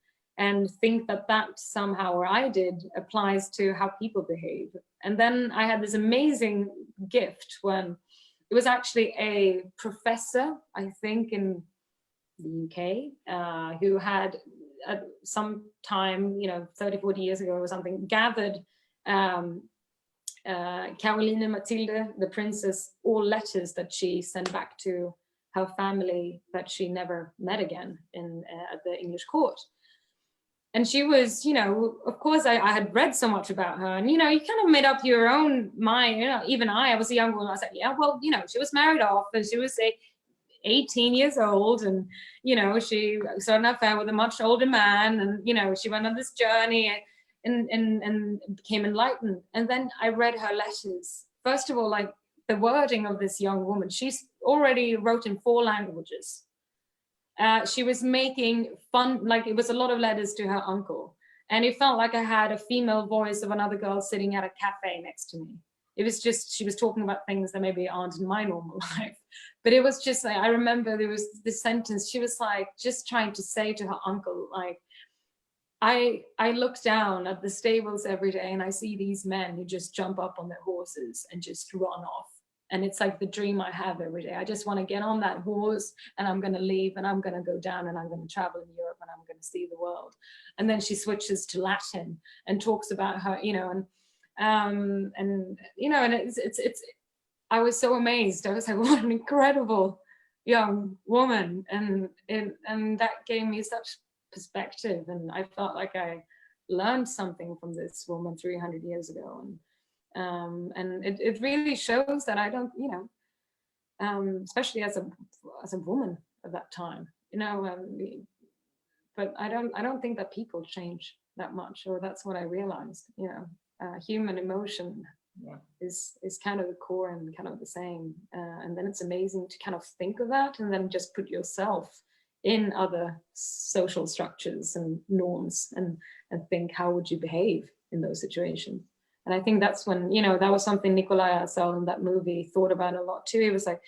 and think that that somehow, or I did, applies to how people behave. And then I had this amazing gift when it was actually a professor, I think in the UK, who had at some time, 30, 40 years ago or something, gathered Caroline Mathilde, the princess, all letters that she sent back to her family that she never met again at the English court. And she was, of course, I had read so much about her, and, you kind of made up your own mind. Even I was a young woman. I was like, yeah, well, she was married off, and she was 18 years old, and, she started an affair with a much older man, and, she went on this journey and became enlightened. And then I read her letters. First of all, like the wording of this young woman, she's already wrote in 4 languages. She was making fun, like it was a lot of letters to her uncle. And it felt like I had a female voice of another girl sitting at a cafe next to me. It was just, she was talking about things that maybe aren't in my normal life. But it was just like, I remember there was this sentence, she was like, just trying to say to her uncle, like, I look down at the stables every day and I see these men who just jump up on their horses and just run off. And it's like the dream I have every day. I just want to get on that horse and I'm going to leave and I'm going to go down and I'm going to travel in Europe and I'm going to see the world. And then she switches to Latin and talks about her, and it's I was so amazed. I was like, what an incredible young woman. And that gave me such perspective. And I felt like I learned something from this woman 300 years ago. And it really shows that I don't, especially as a woman at that time, but I don't think that people change that much, or that's what I realized. Human emotion is kind of the core and kind of the same, and then it's amazing to kind of think of that and then just put yourself in other social structures and norms and think, how would you behave in those situations? And I think that's when, that was something Nikolai Arcel in that movie thought about a lot too. He was like,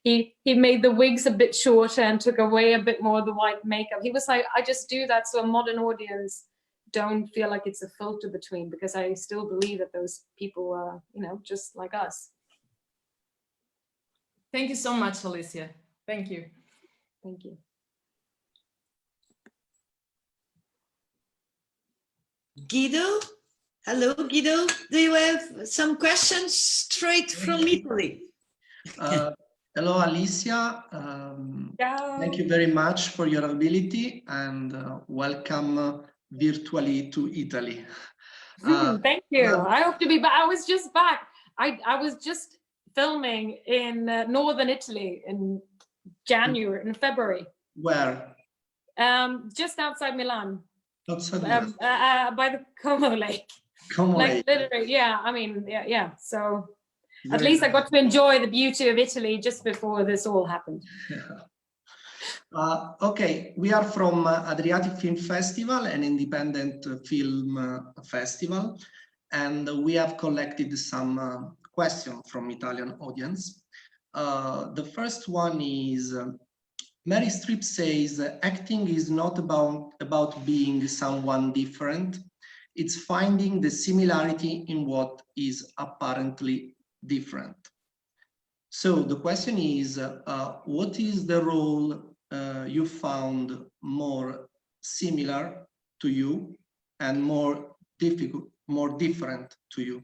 he made the wigs a bit shorter and took away a bit more of the white makeup. He was like, I just do that so a modern audience don't feel like it's a filter between, because I still believe that those people are, just like us. Thank you so much, Alicia. Thank you. Thank you. Guido? Hello, Guido. Do you have some questions straight from Italy? Hello, Alicia. Thank you very much for your ability and welcome virtually to Italy. Thank you. I hope to be back. I was just back. I was just filming in northern Italy in February. Where? Just outside Milan. Outside Milan. By the Como Lake. Como Lake. Literally, yeah. I mean, yeah. So at least I got to enjoy the beauty of Italy just before this all happened. Okay, we are from Adriatic Film Festival, an independent film festival, and we have collected some questions from Italian audience. The first one is, Mary Streep says, acting is not about being someone different. It's finding the similarity in what is apparently different. So the question is, what is the role you found more similar to you and more different to you?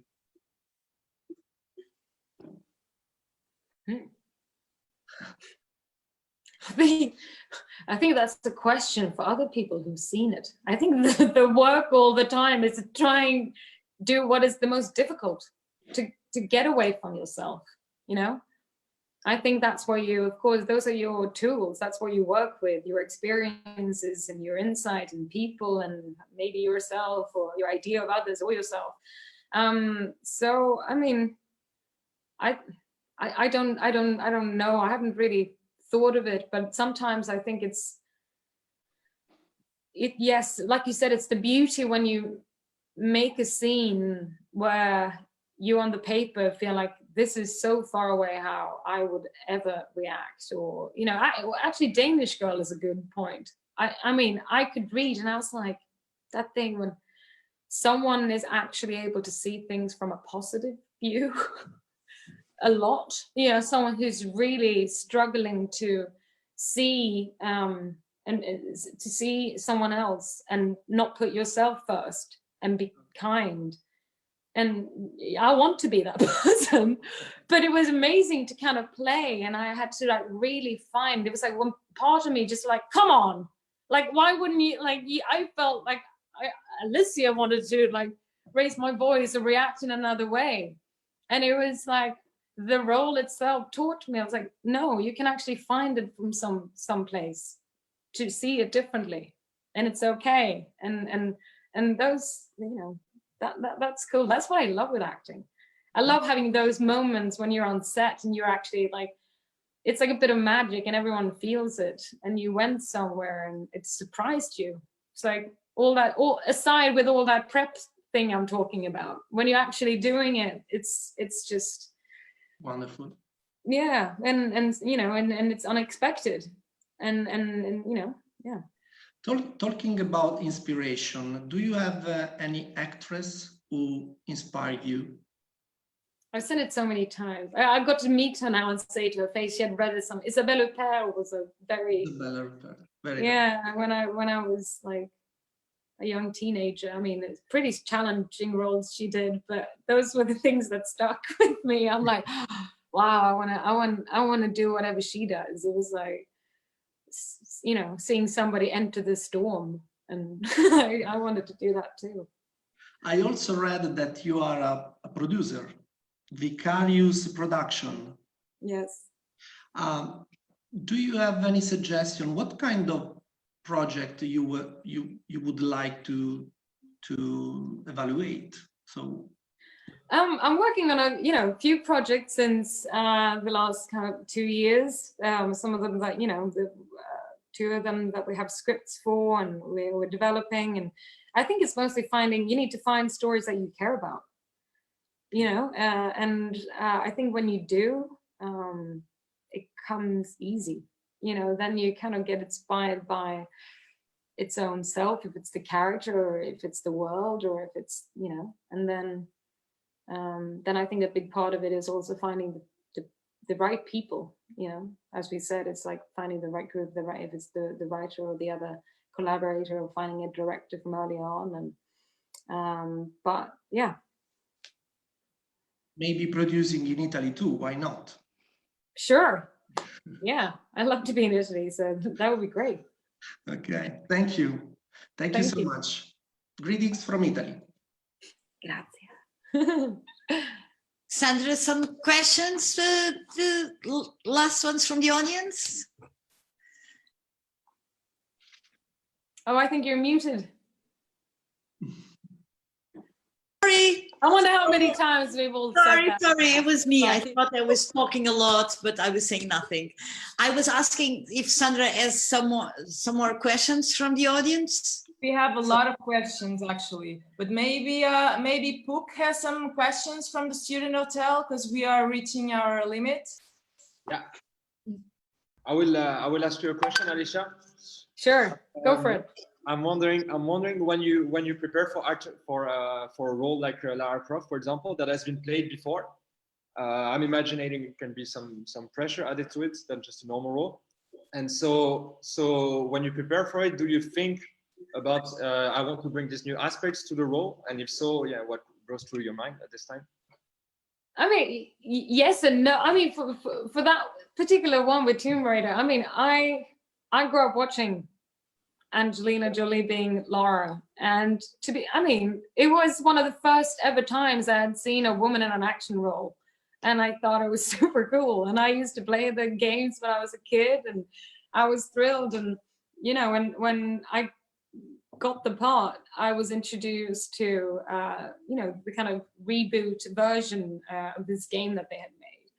I think that's the question for other people who've seen it. I think the work all the time is to try and do what is the most difficult, to get away from yourself, I think that's where you, of course, those are your tools. That's what you work with, your experiences and your insight in people and maybe yourself or your idea of others or yourself. So, I mean, I don't know. I haven't really thought of it, but sometimes I think yes, like you said, it's the beauty when you make a scene where you on the paper feel like this is so far away how I would ever react, or, actually Danish Girl is a good point. I mean, I could read and I was like, that thing when someone is actually able to see things from a positive view a lot, you know, someone who's really struggling to see and to see someone else and not put yourself first and be kind. And I want to be that person, but it was amazing to kind of play, and I had to like really find, it was like one part of me just like, come on, like why wouldn't you, like I felt like Alicia wanted to like raise my voice or react in another way, and it was like the role itself taught me, I was like, no, you can actually find it from some place to see it differently, and it's okay. And those, you know, that's cool. That's what I love with acting. I love having those moments when you're on set and you're actually like, it's like a bit of magic and everyone feels it, and you went somewhere and it surprised you. It's like all aside with all that prep thing I'm talking about, when you're actually doing it, it's just Wonderful. Yeah, and you know, and it's unexpected, and you know, yeah. Talking about inspiration, do you have any actress who inspired you? I've said it so many times. I've got to meet her now and say to her face, she had read some. Isabelle Huppert was a very yeah. When I was like a young teenager, I mean, it's pretty challenging roles she did, but those were the things that stuck with me. I'm like, wow, I want to do whatever she does. It was like, you know, seeing somebody enter the storm, and I wanted to do that too. I also read that you are a producer, Vicarious Production. Yes. Do you have any suggestion? What kind of project you would like to evaluate? So I'm working on a few projects since the last kind of 2 years. Some of them that, you know, the two of them that we have scripts for and we're developing, and I think it's mostly you need to find stories that you care about, you know, and I think when you do, it comes easy, you know, then you kind of get inspired by its own self, if it's the character or if it's the world or if it's, you know, and then I think a big part of it is also finding the right people, you know, as we said, it's like finding the right group, if it's the writer or the other collaborator, or finding a director from early on. And but yeah, maybe producing in Italy too, why not? Sure. Yeah, I'd love to be in Italy, so that would be great. Okay, thank you. Thank you so much. Greetings from Italy. Grazie. Sandra, some questions, the last ones from the audience? Oh, I think you're muted. Sorry. I wonder how many times we've all said that. Sorry, it was me. I thought I was talking a lot, but I was saying nothing. I was asking if Sandra has some more questions from the audience. We have a lot of questions actually, but maybe Puk has some questions from the student hotel, because we are reaching our limit. Yeah, I will ask you a question, Alicia. Sure, go for it. I'm wondering when you prepare for a role like Lara Croft, for example, that has been played before. I'm imagining it can be some pressure added to it than just a normal role. And so when you prepare for it, do you think about I want to bring these new aspects to the role, and if so, yeah, what goes through your mind at this time? I mean, yes and no. I mean, for that particular one with Tomb Raider, I mean, I grew up watching Angelina Jolie being Lara, and I mean, it was one of the first ever times I had seen a woman in an action role, and I thought it was super cool. And I used to play the games when I was a kid, and I was thrilled. And you know, when I got the part, I was introduced to you know, the kind of reboot version of this game that they had made,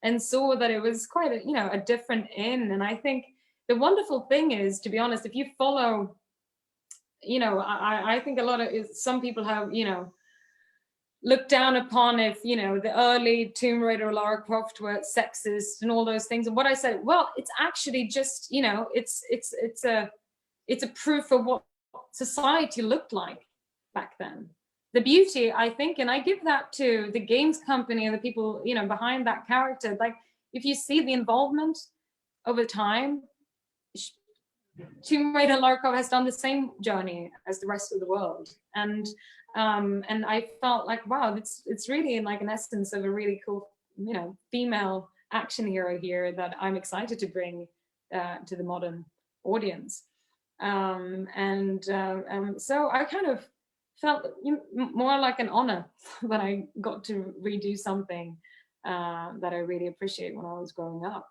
and saw that it was quite a, you know, a different and I think the wonderful thing is, to be honest, if you follow, you know, I think a lot of some people have, you know, looked down upon if, you know, the early Tomb Raider or Lara Croft were sexist and all those things. And what I said, well, it's actually just, you know, it's a proof of what society looked like back then. The beauty, I think, and I give that to the games company and the people, you know, behind that character. Like, if you see the involvement over time, Tomb Raider Lara Croft has done the same journey as the rest of the world, and I felt like, wow, it's really like an essence of a really cool, you know, female action hero here that I'm excited to bring to the modern audience. So I kind of felt more like an honor that I got to redo something that I really appreciate when I was growing up.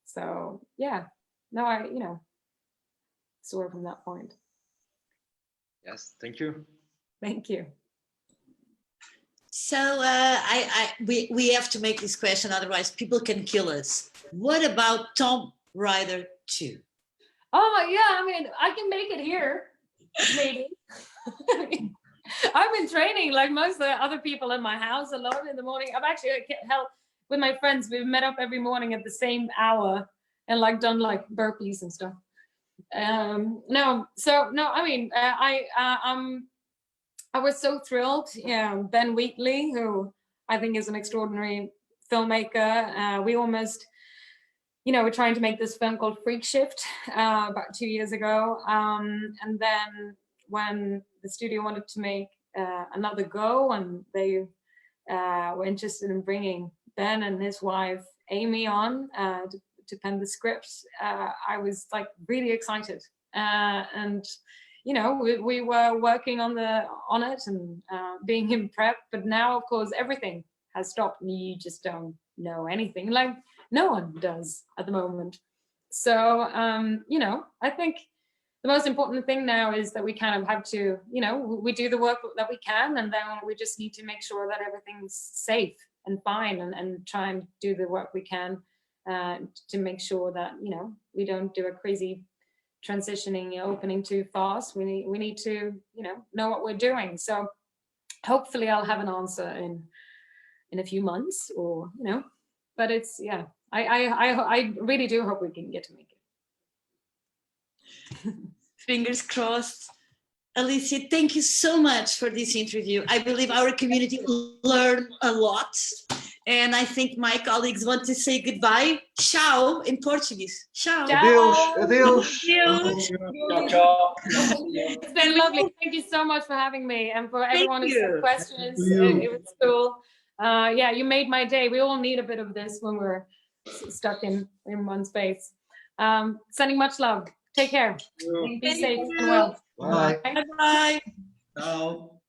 So yeah, no, I, you know, saw it from that point. Yes, thank you. Thank you. So we have to make this question, otherwise people can kill us. What about Tomb Raider 2? Oh yeah, I mean, I can make it here, maybe. I've been training like most of the other people in my house alone in the morning. I've actually helped with my friends. We've met up every morning at the same hour and like done like burpees and stuff. No, I mean, I was so thrilled. Yeah, Ben Wheatley, who I think is an extraordinary filmmaker. We almost, you know, we're trying to make this film called Freak Shift about 2 years ago. And then when the studio wanted to make another go, and they were interested in bringing Ben and his wife Amy on to pen the script, I was like really excited. And you know, we were working on it and being in prep, but now of course everything has stopped and you just don't know anything. Like no one does at the moment. So you know, I think the most important thing now is that we kind of have to, you know, we do the work that we can, and then we just need to make sure that everything's safe and fine, and try and do the work we can to make sure that, you know, we don't do a crazy transitioning opening too fast. We need to, you know what we're doing. So hopefully I'll have an answer in a few months, or you know, but it's, yeah, I really do hope we can get to make it. Fingers crossed. Alicia, thank you so much for this interview. I believe our community learned a lot, and I think my colleagues want to say goodbye. Tchau in Portuguese. Tchau. Adeus. Adeus. It's been lovely. Thank you so much for having me, and for everyone who sent questions. It was cool. Yeah, you made my day. We all need a bit of this when we're stuck in one space. Sending much love. Take care. Be safe and well. Bye. Bye. Ciao.